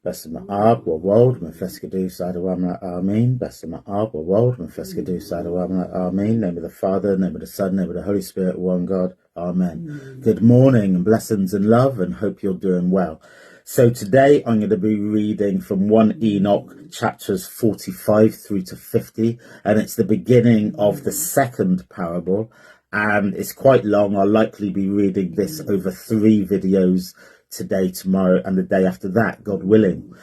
بسم آب و ولد و منفس قدوس Adonai, Amen. بسم آب و ولد و منفس قدوس Adonai, Amen. Name of the Father, name of the Son, name of the Holy Spirit, one God, Amen. Good morning and blessings and love, and hope you're doing well. So today I'm going to be reading from 1 Enoch chapters 45 through to 50, and it's the beginning of the second parable, and it's quite long. I'll likely be reading this over 3 videos, today, tomorrow, and the day after that, God willing.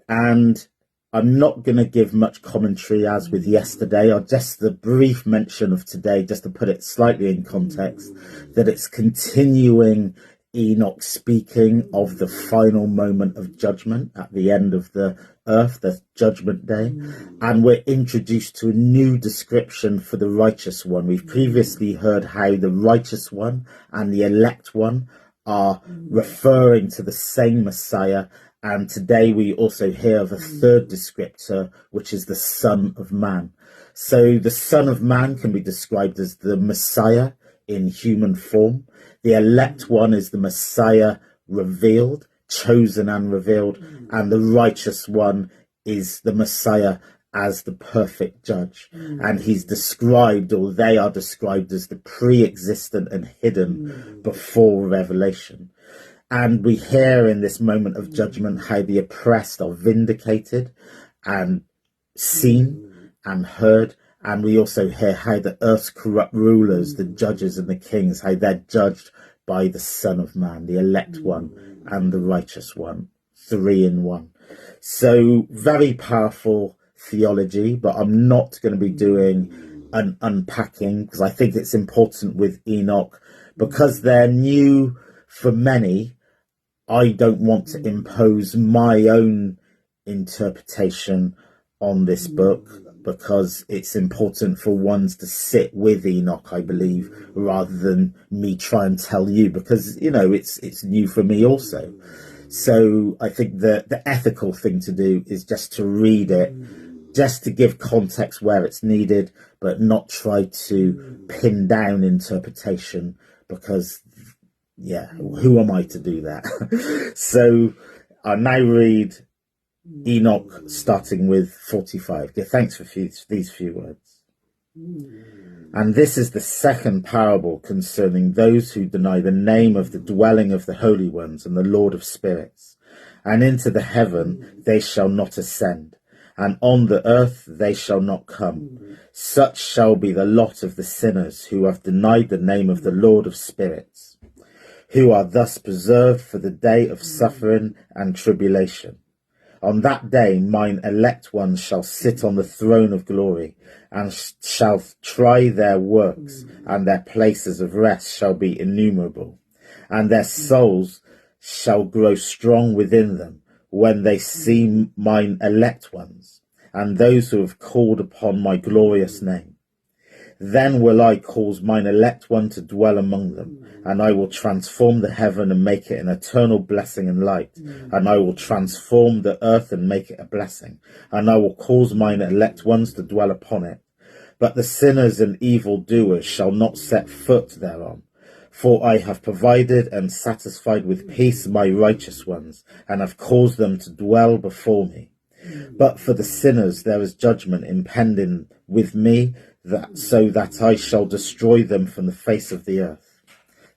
And I'm not going to give much commentary as with yesterday, or just the brief mention of today, just to put it slightly in context, that it's continuing Enoch speaking of the final moment of judgment at the end of the earth, the judgment day, and we're introduced to a new description for the righteous one. We've previously heard how the righteous one and the elect one are referring to the same Messiah, and today we also hear of a third descriptor, which is the Son of Man. So the Son of Man can be described as the Messiah in human form. The elect one is the Messiah revealed, chosen and revealed, and the righteous one is the Messiah as the perfect judge. And he's described, or they are described, as the pre-existent and hidden before revelation. And we hear in this moment of judgment how the oppressed are vindicated and seen and heard. And we also hear how the earth's corrupt rulers, the judges and the kings, how they're judged by the Son of Man, the elect one and the righteous one, 3 in 1. So very powerful theology, but I'm not going to be doing an unpacking, because I think it's important with Enoch, because they're new for many. I don't want to impose my own interpretation on this book, because it's important for ones to sit with Enoch, I believe, rather than me try and tell you, because, you know, it's new for me also. So I think the ethical thing to do is just to read it, just to give context where it's needed, but not try to pin down interpretation, because, yeah, who am I to do that? So I now read Enoch starting with 45. Give thanks for these few words. And this is the second parable concerning those who deny the name of the dwelling of the holy ones and the Lord of spirits. And into the heaven they shall not ascend, and on the earth they shall not come. Such shall be the lot of the sinners who have denied the name of the Lord of spirits, who are thus preserved for the day of suffering and tribulation. On that day mine elect ones shall sit on the throne of glory, and shall try their works, and their places of rest shall be innumerable. And their souls shall grow strong within them when they see mine elect ones, and those who have called upon my glorious name. Then will I cause mine elect one to dwell among them, and I will transform the heaven and make it an eternal blessing and light, and I will transform the earth and make it a blessing, and I will cause mine elect ones to dwell upon it. But the sinners and evildoers shall not set foot thereon. For I have provided and satisfied with peace my righteous ones, and have caused them to dwell before me. But for the sinners there is judgment impending with me, so that I shall destroy them from the face of the earth.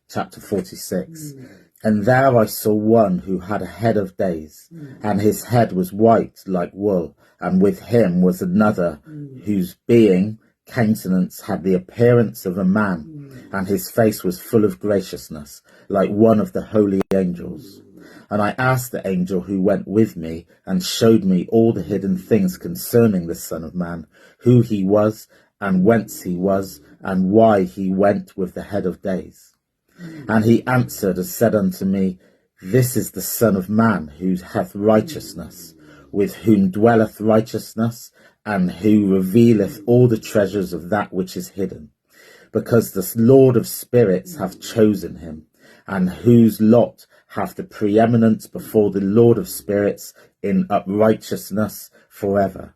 Chapter 46. And there I saw one who had a head of days, and his head was white like wool, and with him was another whose countenance had the appearance of a man, and his face was full of graciousness, like one of the holy angels. And I asked the angel who went with me, and showed me all the hidden things concerning the Son of Man, who he was, and whence he was, and why he went with the head of days. And he answered and said unto me, This is the Son of Man, who hath righteousness, with whom dwelleth righteousness, and who revealeth all the treasures of that which is hidden, because the Lord of spirits hath chosen him, and whose lot hath the preeminence before the Lord of spirits in uprightness forever.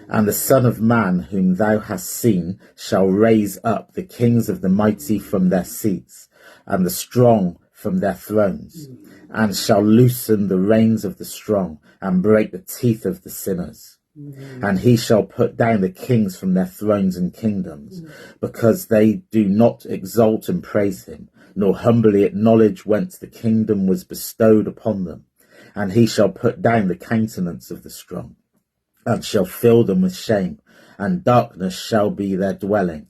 And the Son of Man, whom thou hast seen, shall raise up the kings of the mighty from their seats, and the strong from their thrones, and shall loosen the reins of the strong, and break the teeth of the sinners. And he shall put down the kings from their thrones and kingdoms, because they do not exalt and praise him, nor humbly acknowledge whence the kingdom was bestowed upon them. And he shall put down the countenance of the strong, and shall fill them with shame, and darkness shall be their dwelling,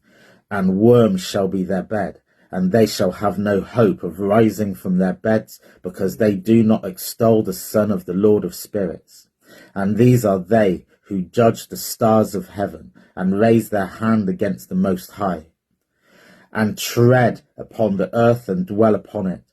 and worms shall be their bed, and they shall have no hope of rising from their beds, because they do not extol the Son of the Lord of spirits. And these are they who judge the stars of heaven, and raise their hand against the Most High, and tread upon the earth and dwell upon it.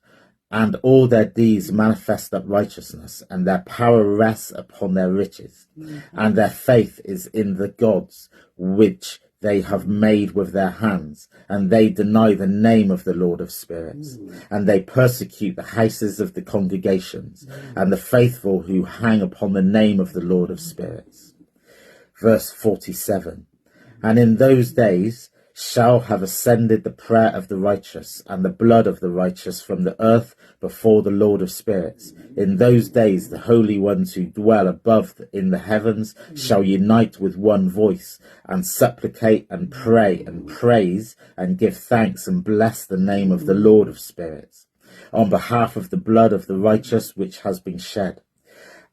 And all their deeds manifest up righteousness, and their power rests upon their riches. And their faith is in the gods which they have made with their hands, and they deny the name of the Lord of spirits. And they persecute the houses of the congregations, and the faithful who hang upon the name of the Lord of spirits. Verse 47. And in those days shall have ascended the prayer of the righteous, and the blood of the righteous from the earth before the Lord of spirits. In those days the holy ones who dwell above in the heavens shall unite with one voice, and supplicate and pray and praise and give thanks and bless the name of the Lord of spirits, on behalf of the blood of the righteous which has been shed.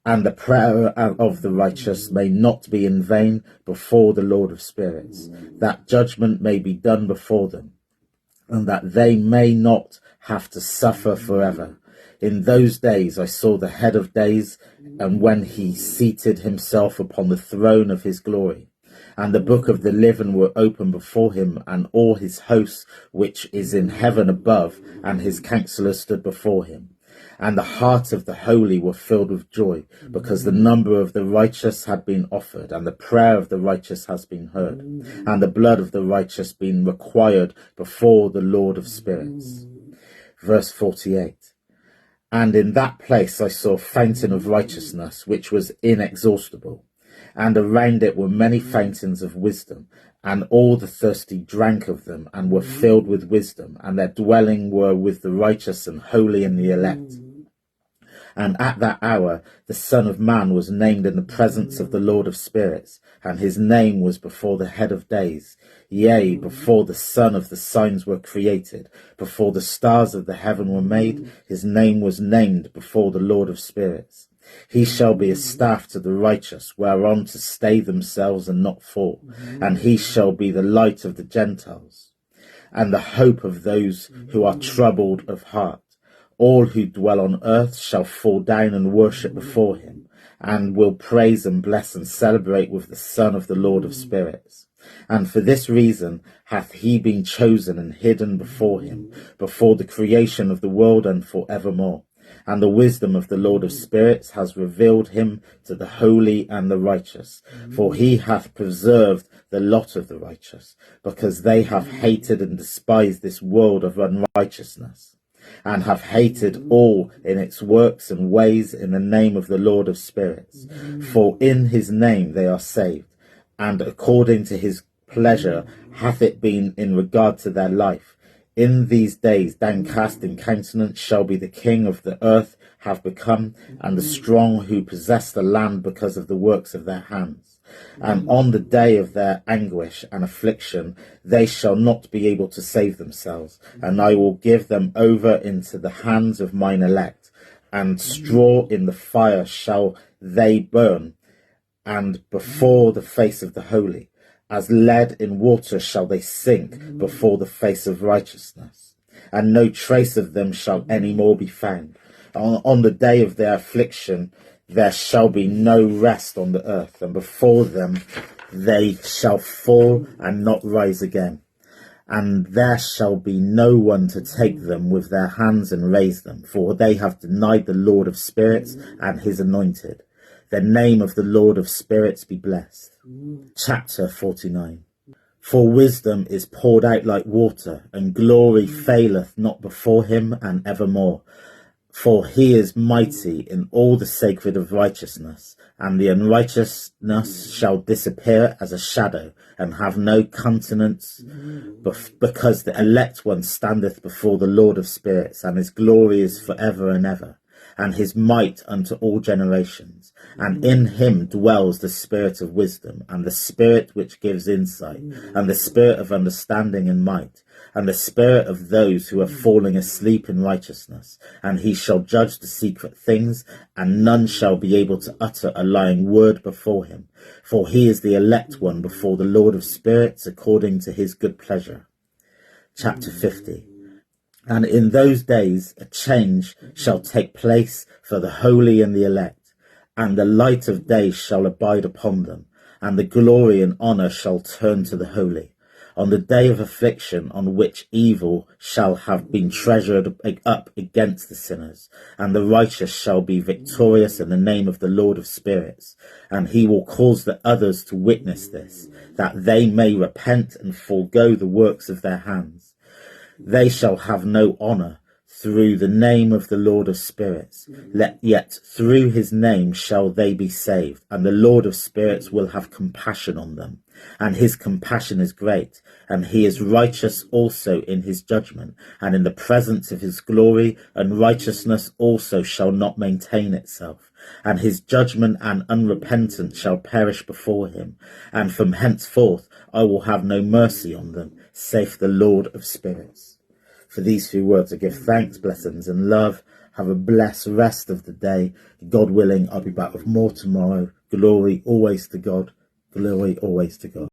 And the prayer of the righteous may not be in vain before the Lord of spirits, that judgment may be done before them, and that they may not have to suffer forever. In those days I saw the head of days, and when he seated himself upon the throne of his glory. And the book of the living were open before him, and all his hosts which is in heaven above, and his counselors stood before him. And the hearts of the holy were filled with joy, because the number of the righteous had been offered, and the prayer of the righteous has been heard, and the blood of the righteous been required before the Lord of spirits. Verse 48. And in that place I saw a fountain of righteousness, which was inexhaustible, and around it were many fountains of wisdom, and all the thirsty drank of them, and were filled with wisdom, and their dwelling were with the righteous and holy and the elect. And at that hour the Son of Man was named in the presence of the Lord of spirits, and his name was before the head of days, yea, before the son of the signs were created, before the stars of the heaven were made, his name was named before the Lord of spirits. He shall be a staff to the righteous, whereon to stay themselves and not fall, and he shall be the light of the Gentiles, and the hope of those who are troubled of heart. All who dwell on earth shall fall down and worship before him, and will praise and bless and celebrate with the Son of the Lord of spirits. And for this reason hath he been chosen and hidden before him, before the creation of the world and for evermore. And the wisdom of the Lord of spirits has revealed him to the holy and the righteous. For he hath preserved the lot of the righteous, because they have hated and despised this world of unrighteousness, and have hated all in its works and ways in the name of the Lord of spirits. For in his name they are saved, and according to his pleasure hath it been in regard to their life. In these days downcast in countenance shall be the king of the earth have become, and the strong who possess the land because of the works of their hands. And on the day of their anguish and affliction they shall not be able to save themselves, and I will give them over into the hands of mine elect, and straw in the fire shall they burn, and before the face of the holy. As lead in water shall they sink before the face of righteousness, and no trace of them shall any more be found. On the day of their affliction there shall be no rest on the earth, and before them they shall fall and not rise again. And there shall be no one to take them with their hands and raise them, for they have denied the Lord of spirits and his anointed. The name of the Lord of spirits be blessed. Chapter 49. For wisdom is poured out like water, and glory faileth not before him, and evermore. For he is mighty in all the sacred of righteousness, and the unrighteousness shall disappear as a shadow, and have no countenance, because the elect one standeth before the Lord of spirits, and his glory is for ever and ever, and his might unto all generations. And in him dwells the spirit of wisdom, and the spirit which gives insight, and the spirit of understanding and might, and the spirit of those who are falling asleep in righteousness. And he shall judge the secret things, and none shall be able to utter a lying word before him. For he is the elect one before the Lord of spirits, according to his good pleasure. Chapter 50. And in those days a change shall take place for the holy and the elect, and the light of day shall abide upon them, and the glory and honour shall turn to the holy. On the day of affliction, on which evil shall have been treasured up against the sinners, and the righteous shall be victorious in the name of the Lord of spirits. And he will cause the others to witness this, that they may repent and forego the works of their hands. They shall have no honour through the name of the Lord of spirits, yet through his name shall they be saved. And the Lord of spirits will have compassion on them, and his compassion is great, and he is righteous also in his judgment, and in the presence of his glory, and righteousness also shall not maintain itself. And his judgment and unrepentant shall perish before him, and from henceforth I will have no mercy on them, saith the Lord of spirits. For these few words I give thanks, blessings and love. Have a blessed rest of the day. God willing, I'll be back with more tomorrow. Glory always to God. Glory always to God.